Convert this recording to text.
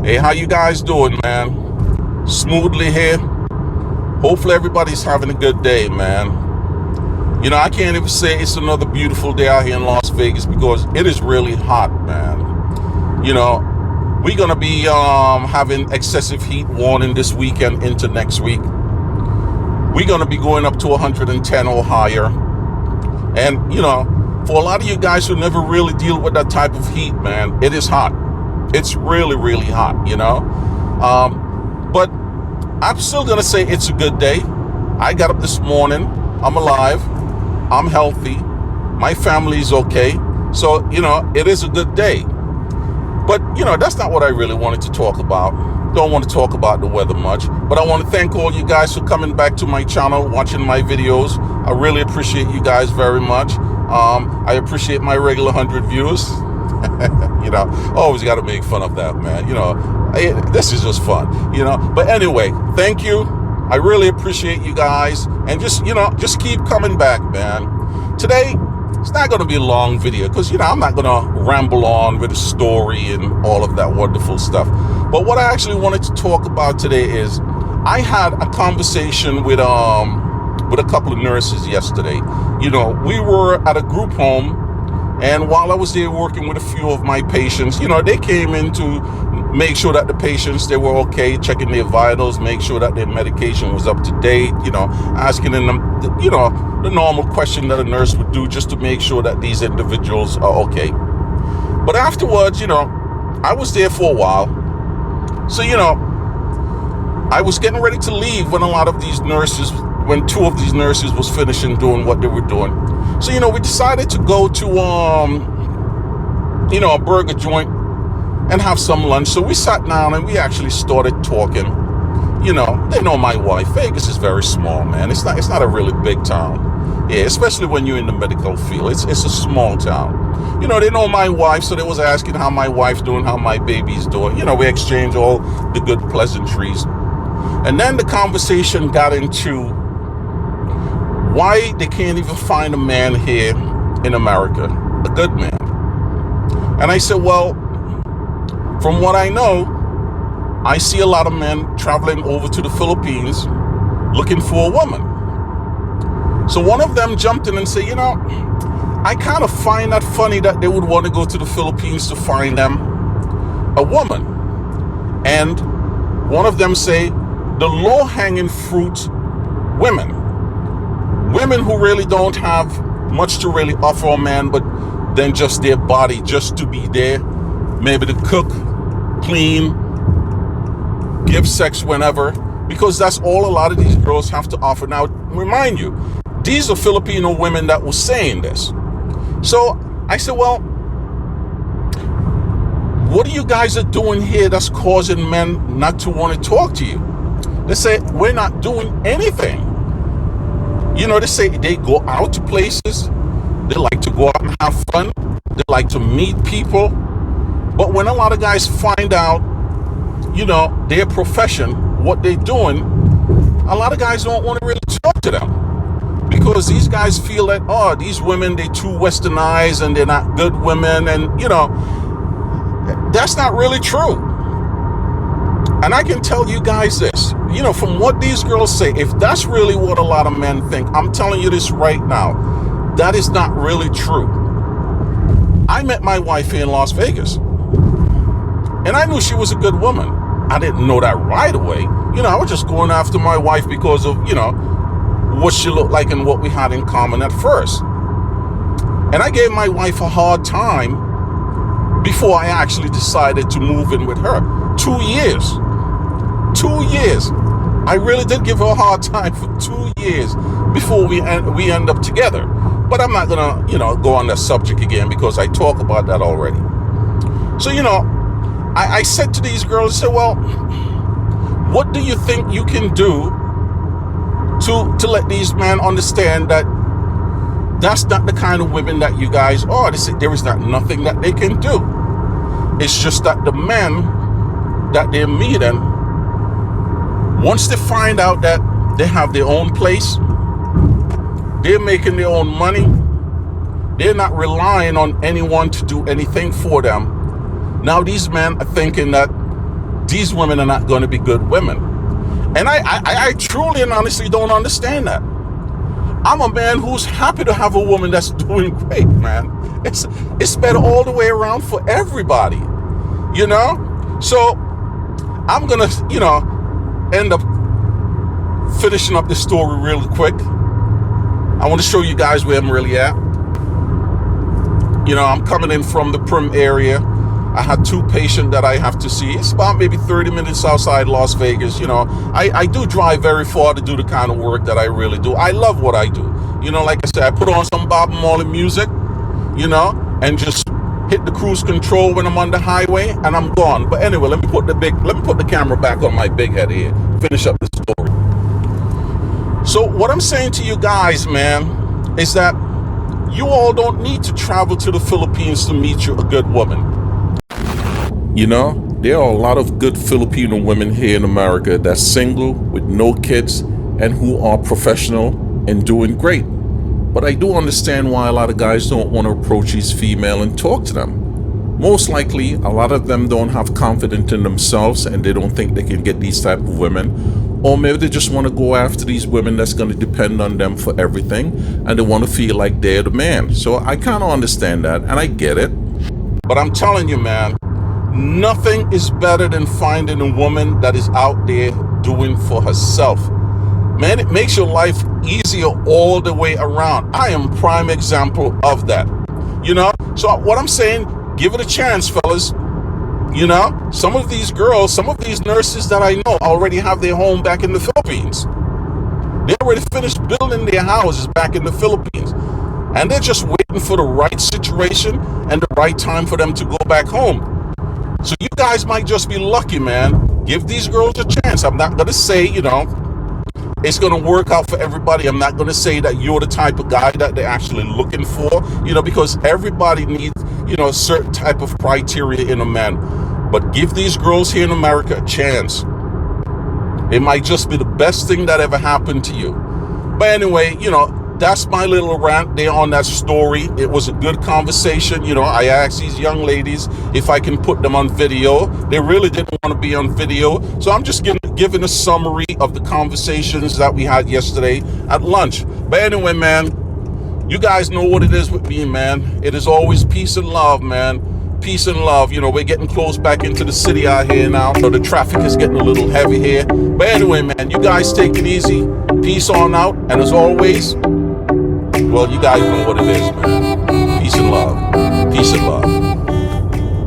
Hey, how you guys doing, man? Smoothly here. Hopefully everybody's having a good day, man. You know, I can't even say it's another beautiful day out here in Las Vegas because it is really hot, man. You know, we're gonna be having excessive heat warning this weekend into next week. We're gonna be going up to 110 or higher. And you know, for a lot of you guys who never really deal with that type of heat, man, it is hot. It's really, really hot, you know. But I'm still gonna say it's a good day. I got up this morning. I'm alive. I'm healthy. My family's okay. So, you know, it is a good day. But, you know, that's not what I really wanted to talk about. Don't want to talk about the weather much. But I want to thank all you guys for coming back to my channel, watching my videos. I really appreciate you guys very much. I appreciate my regular 100 views. You know, always got to make fun of that, man. You know, this is just fun, you know. But anyway, thank you. I really appreciate you guys. And just, you know, just keep coming back, man. Today, it's not going to be a long video because, you know, I'm not going to ramble on with a story and all of that wonderful stuff. But what I actually wanted to talk about today is I had a conversation with a couple of nurses yesterday. You know, we were at a group home. And while I was there working with a few of my patients, you know, they came in to make sure that the patients, they were okay, checking their vitals, make sure that their medication was up to date, you know, asking them, you know, the normal question that a nurse would do just to make sure that these individuals are okay. But afterwards, you know, I was there for a while. So, you know, I was getting ready to leave when when two of these nurses was finishing doing what they were doing. So, you know, we decided to go to, you know, a burger joint and have some lunch. So we sat down and we actually started talking. You know, they know my wife. Vegas is very small, man. It's not a really big town. Yeah, especially when you're in the medical field. It's a small town. You know, they know my wife, so they was asking how my wife's doing, how my baby's doing. You know, we exchanged all the good pleasantries. And then the conversation got into why they can't even find a man here in America, a good man. And I said, well, from what I know, I see a lot of men traveling over to the Philippines looking for a woman. So one of them jumped in and said, you know, I kind of find that funny that they would want to go to the Philippines to find them a woman. And one of them say, the low-hanging fruit women who really don't have much to really offer a man, but then just their body just to be there, maybe to cook, clean, give sex whenever, because that's all a lot of these girls have to offer. Now, remind you, these are Filipino women that were saying this. So I said, well, what are you guys are doing here that's causing men not to want to talk to you? They say, we're not doing anything. You know, they say they go out to places. They like to go out and have fun. They like to meet people. But when a lot of guys find out, you know, their profession, what they're doing, a lot of guys don't want to really talk to them. Because these guys feel that, oh, these women, they're too westernized and they're not good women. And, you know, that's not really true. And I can tell you guys this, you know, from what these girls say, if that's really what a lot of men think, I'm telling you this right now, that is not really true. I met my wife here in Las Vegas, and I knew she was a good woman. I didn't know that right away. You know, I was just going after my wife because of, you know, what she looked like and what we had in common at first. And I gave my wife a hard time before I actually decided to move in with her. 2 years. 2 years. I really did give her a hard time for 2 years before we end up together. But I'm not gonna, you know, go on that subject again because I talk about that already. So, you know, I said to these girls, I said, well, what do you think you can do to let these men understand that that's not the kind of women that you guys are? They said there is nothing that they can do. It's just that the men that they're meeting, once they find out that they have their own place, they're making their own money, they're not relying on anyone to do anything for them. Now these men are thinking that these women are not going to be good women. And I truly and honestly don't understand that. I'm a man who's happy to have a woman that's doing great, man. It's better all the way around for everybody, you know? So I'm gonna, end up finishing up this story really quick. I want to show you guys where I'm really at. I'm coming in from the Prim area. I had 2 patients that I have to see. It's about maybe 30 minutes outside Las Vegas. I do drive very far to do the kind of work that I really do. I love what I do. Like I said, I put on some Bob Marley music, and just hit the cruise control when I'm on the highway, and I'm gone. But anyway, let me put the camera back on my big head here. Finish up the story. So what I'm saying to you guys, man, is that you all don't need to travel to the Philippines to meet you a good woman. There are a lot of good Filipino women here in America that's single with no kids and who are professional and doing great. But I do understand why a lot of guys don't want to approach these females and talk to them. Most likely, a lot of them don't have confidence in themselves and they don't think they can get these type of women. Or maybe they just want to go after these women that's going to depend on them for everything and they want to feel like they're the man. So I kind of understand that and I get it. But I'm telling you, man, nothing is better than finding a woman that is out there doing for herself. Man, it makes your life easier all the way around. I am prime example of that. So what I'm saying, give it a chance, fellas. Some of these girls, some of these nurses that I know already have their home back in the Philippines. They already finished building their houses back in the Philippines. And they're just waiting for the right situation and the right time for them to go back home. So you guys might just be lucky, man. Give these girls a chance. I'm not going to say, it's going to work out for everybody. I'm not going to say that you're the type of guy that they're actually looking for, because everybody needs, a certain type of criteria in a man. But give these girls here in America a chance. It might just be the best thing that ever happened to you. But anyway, that's my little rant there on that story. It was a good conversation. I asked these young ladies if I can put them on video. They really didn't want to be on video. So I'm just giving a summary of the conversations that we had yesterday at lunch. But anyway, man, you guys know what it is with me, man. It is always peace and love, man. Peace and love. We're getting close back into the city out here now. So the traffic is getting a little heavy here. But anyway, man, you guys take it easy. Peace on out. And as always, well, you guys know what it is, man. Peace and love. Peace and love.